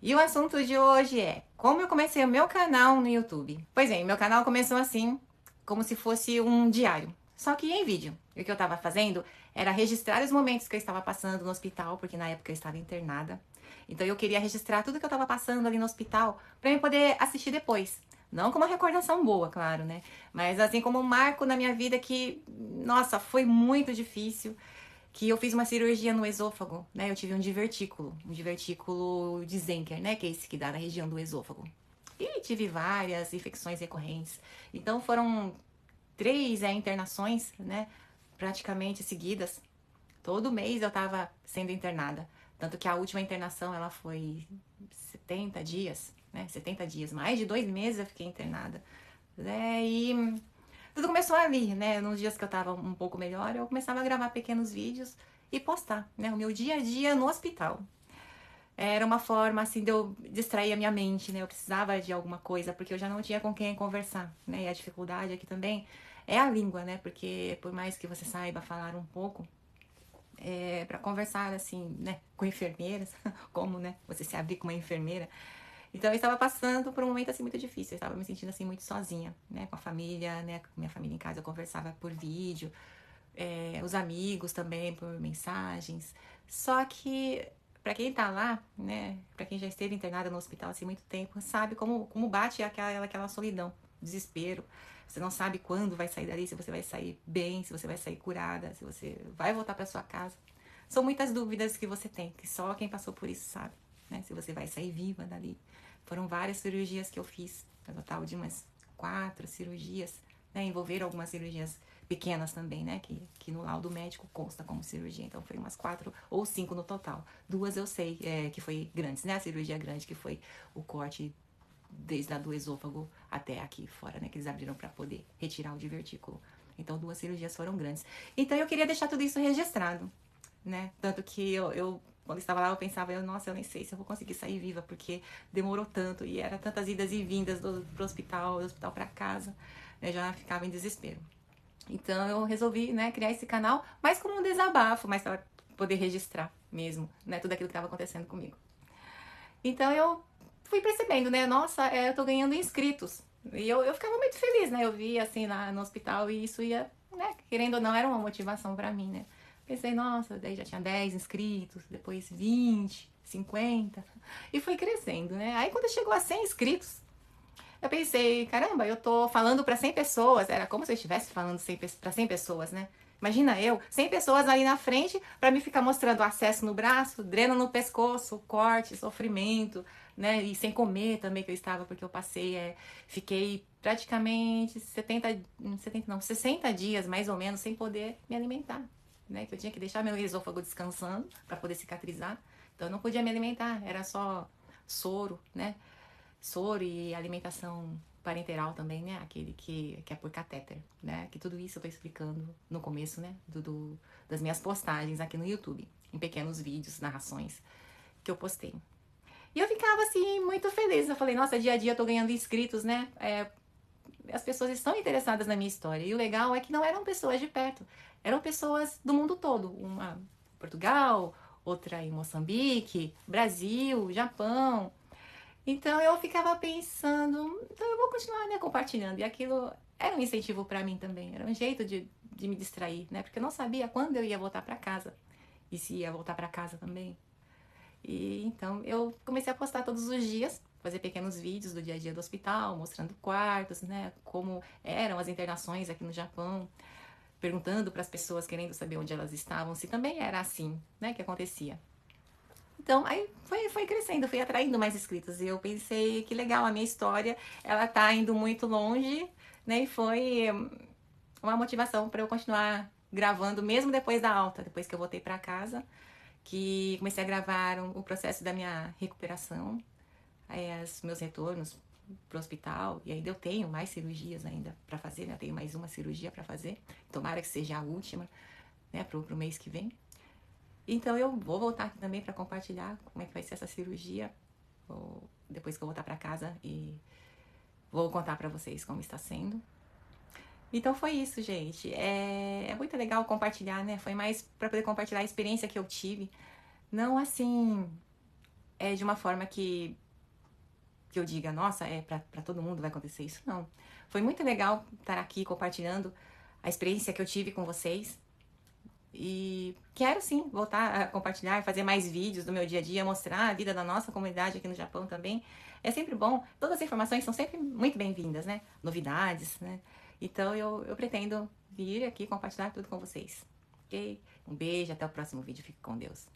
E o assunto de hoje é como eu comecei o meu canal no YouTube. Pois é, meu canal começou assim, como se fosse um diário, só que em vídeo. E o que eu estava fazendo era registrar os momentos que eu estava passando no hospital, porque na época eu estava internada. Então eu queria registrar tudo que eu estava passando ali no hospital para eu poder assistir depois. Não como uma recordação boa, claro, né? Mas assim como um marco na minha vida que, nossa, foi muito difícil, que eu fiz uma cirurgia no esôfago, né? Eu tive um divertículo de Zenker, né? Que é esse que dá na região do esôfago. E tive várias infecções recorrentes. Então foram três internações, né? Praticamente seguidas. Todo mês eu estava sendo internada. Tanto que a última internação ela foi 70 dias, né? 70 dias, mais de 2 meses eu fiquei internada. E tudo começou ali, né? Nos dias que eu tava um pouco melhor, eu começava a gravar pequenos vídeos e postar, né? O meu dia a dia no hospital. Era uma forma, assim, de eu distrair a minha mente, né? Eu precisava de alguma coisa, porque eu já não tinha com quem conversar, né? E a dificuldade aqui também é a língua, né? Porque por mais que você saiba falar um pouco, para conversar, assim, né? Com enfermeiras, como, né? Você se abrir com uma enfermeira, então eu estava passando por um momento assim muito difícil, eu estava me sentindo assim muito sozinha, né, com a família, né, com minha família em casa, eu conversava por vídeo, os amigos também por mensagens. Só que para quem tá lá, né, para quem já esteve internada no hospital assim muito tempo, sabe como bate aquela solidão, desespero. Você não sabe quando vai sair dali, se você vai sair bem, se você vai sair curada, se você vai voltar para sua casa. São muitas dúvidas que você tem, que só quem passou por isso sabe, né? Se você vai sair viva dali. Foram várias cirurgias que eu fiz, no total de umas 4 cirurgias, né? Envolveram algumas cirurgias pequenas também, né? Que no laudo médico consta como cirurgia. Então foi umas 4 ou 5 no total. Duas eu sei que foi grandes, né? A cirurgia grande que foi o corte desde lá do esôfago até aqui fora, né? Que eles abriram para poder retirar o divertículo. Então 2 cirurgias foram grandes. Então eu queria deixar tudo isso registrado, né? Tanto que eu quando estava lá, eu pensava, nossa, eu nem sei se eu vou conseguir sair viva, porque demorou tanto e era tantas idas e vindas pro hospital, do hospital para casa, né? Já ficava em desespero. Então eu resolvi, né, criar esse canal, mais como um desabafo, mas para poder registrar mesmo, né, tudo aquilo que estava acontecendo comigo. Então eu fui percebendo, né, nossa, eu tô ganhando inscritos. E eu ficava muito feliz, né? Eu via assim lá no hospital e isso ia, né, querendo ou não, era uma motivação para mim, né? Pensei, nossa, daí já tinha 10 inscritos, depois 20, 50, e foi crescendo, né? Aí quando chegou a 100 inscritos, eu pensei, caramba, eu tô falando para 100 pessoas, era como se eu estivesse falando para 100 pessoas, né? Imagina eu, 100 pessoas ali na frente para me ficar mostrando acesso no braço, dreno no pescoço, corte, sofrimento, né? E sem comer também que eu estava, porque eu passei, fiquei praticamente 70 não, 60 dias mais ou menos sem poder me alimentar, né? Que eu tinha que deixar meu esôfago descansando para poder cicatrizar. Então eu não podia me alimentar, era só soro, né? Soro e alimentação parenteral também, né? Aquele que é por catéter, né? Que tudo isso eu tô explicando no começo, né? Das minhas postagens aqui no YouTube, em pequenos vídeos, narrações que eu postei. E eu ficava assim, muito feliz. Eu falei, nossa, dia a dia eu tô ganhando inscritos, né? As pessoas estão interessadas na minha história. E o legal é que não eram pessoas de perto, eram pessoas do mundo todo. Uma em Portugal, outra em Moçambique, Brasil, Japão, então eu ficava pensando, então eu vou continuar, né, compartilhando. E aquilo era um incentivo para mim também, era um jeito de me distrair, né? Porque eu não sabia quando eu ia voltar para casa e se ia voltar para casa também. E então eu comecei a postar todos os dias, fazer pequenos vídeos do dia a dia do hospital, mostrando quartos, né, como eram as internações aqui no Japão, perguntando para as pessoas querendo saber onde elas estavam, se também era assim, né, que acontecia. Então, aí foi crescendo, fui atraindo mais inscritos. E eu pensei que legal, a minha história, ela tá indo muito longe, né? E foi uma motivação para eu continuar gravando, mesmo depois da alta, depois que eu voltei para casa, que comecei a gravar o processo da minha recuperação, aí os meus retornos pro hospital. E ainda eu tenho mais cirurgias ainda para fazer, né? Eu tenho mais uma cirurgia para fazer. Tomara que seja a última, né? Pro mês que vem. Então eu vou voltar aqui também para compartilhar como é que vai ser essa cirurgia, depois que eu voltar para casa, e vou contar para vocês como está sendo. Então foi isso, gente. É muito legal compartilhar, né? Foi mais para poder compartilhar a experiência que eu tive. Não assim, de uma forma que eu diga, nossa, pra todo mundo vai acontecer isso. Não. Foi muito legal estar aqui compartilhando a experiência que eu tive com vocês. E quero sim voltar a compartilhar e fazer mais vídeos do meu dia a dia, mostrar a vida da nossa comunidade aqui no Japão também. É sempre bom, todas as informações são sempre muito bem-vindas, né? Novidades, né? Então eu pretendo vir aqui compartilhar tudo com vocês. Ok? Um beijo, até o próximo vídeo. Fique com Deus.